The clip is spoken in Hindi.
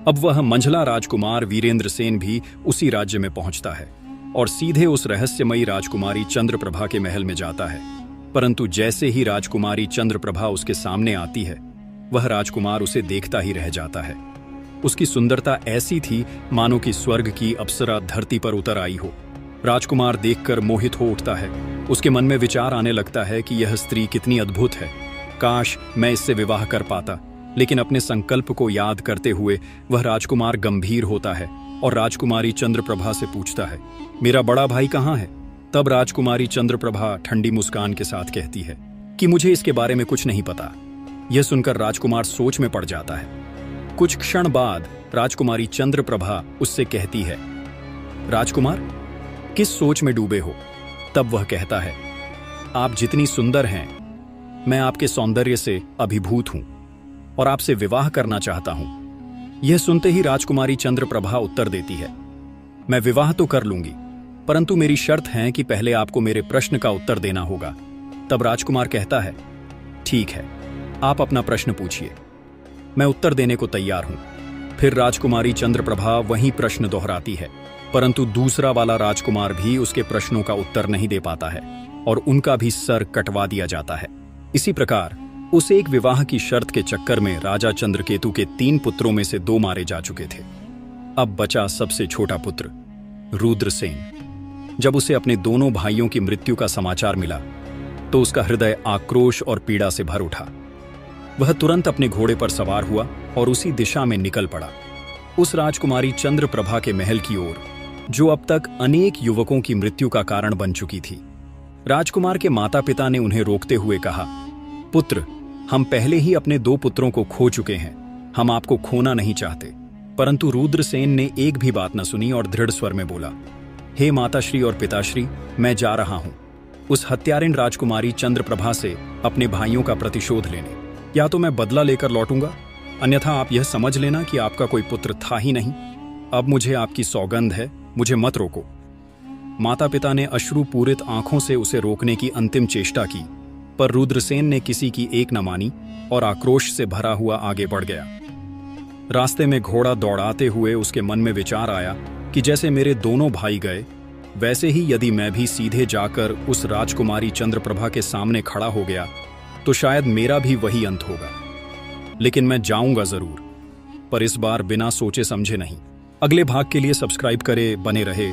अब वह मंझला राजकुमार वीरेंद्र सेन भी उसी राज्य में पहुंचता है और सीधे उस रहस्यमयी राजकुमारी चंद्रप्रभा के महल में जाता है। परंतु जैसे ही राजकुमारी चंद्रप्रभा उसके सामने आती है, वह राजकुमार उसे देखता ही रह जाता है। उसकी सुंदरता ऐसी थी मानो कि स्वर्ग की अप्सरा धरती पर उतर आई हो। राजकुमार देखकर मोहित हो उठता है। उसके मन में विचार आने लगता है कि यह स्त्री कितनी अद्भुत है, काश मैं इससे विवाह कर पाता। लेकिन अपने संकल्प को याद करते हुए वह राजकुमार गंभीर होता है और राजकुमारी चंद्रप्रभा से पूछता है, मेरा बड़ा भाई कहाँ है? तब राजकुमारी चंद्रप्रभा ठंडी मुस्कान के साथ कहती है कि मुझे इसके बारे में कुछ नहीं पता। यह सुनकर राजकुमार सोच में पड़ जाता है। कुछ क्षण बाद राजकुमारी चंद्रप्रभा उससे कहती है, राजकुमार, किस सोच में डूबे हो? तब वह कहता है, आप जितनी सुंदर हैं, मैं आपके सौंदर्य से अभिभूत हूं और आपसे विवाह करना चाहता हूं। यह सुनते ही राजकुमारी चंद्रप्रभा उत्तर देती है, मैं विवाह तो कर लूंगी, परंतु मेरी शर्त है कि पहले आपको मेरे प्रश्न का उत्तर देना होगा। तब राजकुमार कहता है, ठीक है, आप अपना प्रश्न पूछिए, मैं उत्तर देने को तैयार हूं। फिर राजकुमारी चंद्रप्रभा वही प्रश्न दोहराती है, परंतु दूसरा वाला राजकुमार भी उसके प्रश्नों का उत्तर नहीं दे पाता है और उनका भी सर कटवा दिया जाता है। इसी प्रकार उस एक विवाह की शर्त के चक्कर में राजा चंद्रकेतु के 3 पुत्रों में से 2 मारे जा चुके थे। अब बचा सबसे छोटा पुत्र रुद्रसेन। जब उसे अपने दोनों भाइयों की मृत्यु का समाचार मिला तो उसका हृदय आक्रोश और पीड़ा से भर उठा। वह तुरंत अपने घोड़े पर सवार हुआ और उसी दिशा में निकल पड़ा, उस राजकुमारी चंद्रप्रभा के महल की ओर, जो अब तक अनेक युवकों की मृत्यु का कारण बन चुकी थी। राजकुमार के माता पिता ने उन्हें रोकते हुए कहा, पुत्र, हम पहले ही अपने 2 पुत्रों को खो चुके हैं, हम आपको खोना नहीं चाहते। परंतु रुद्रसेन ने एक भी बात न सुनी और दृढ़ स्वर में बोला, हे माताश्री और पिताश्री, मैं जा रहा हूं उस हत्यारिन राजकुमारी चंद्रप्रभा से अपने भाइयों का प्रतिशोध लेने। या तो मैं बदला लेकर लौटूंगा, अन्यथा आप यह समझ लेना कि आपका कोई पुत्र था ही नहीं। अब मुझे आपकी सौगंध है, मुझे मत रोको। माता पिता ने अश्रुपूरित आंखों से उसे रोकने की अंतिम चेष्टा की, पर रुद्रसेन ने किसी की एक न मानी और आक्रोश से भरा हुआ आगे बढ़ गया। रास्ते में घोड़ा दौड़ाते हुए उसके मन में विचार आया कि जैसे मेरे दोनों भाई गए, वैसे ही यदि मैं भी सीधे जाकर उस राजकुमारी चंद्रप्रभा के सामने खड़ा हो गया तो शायद मेरा भी वही अंत होगा। लेकिन मैं जाऊंगा जरूर, पर इस बार बिना सोचे समझे नहीं। अगले भाग के लिए सब्सक्राइब करें, बने रहे।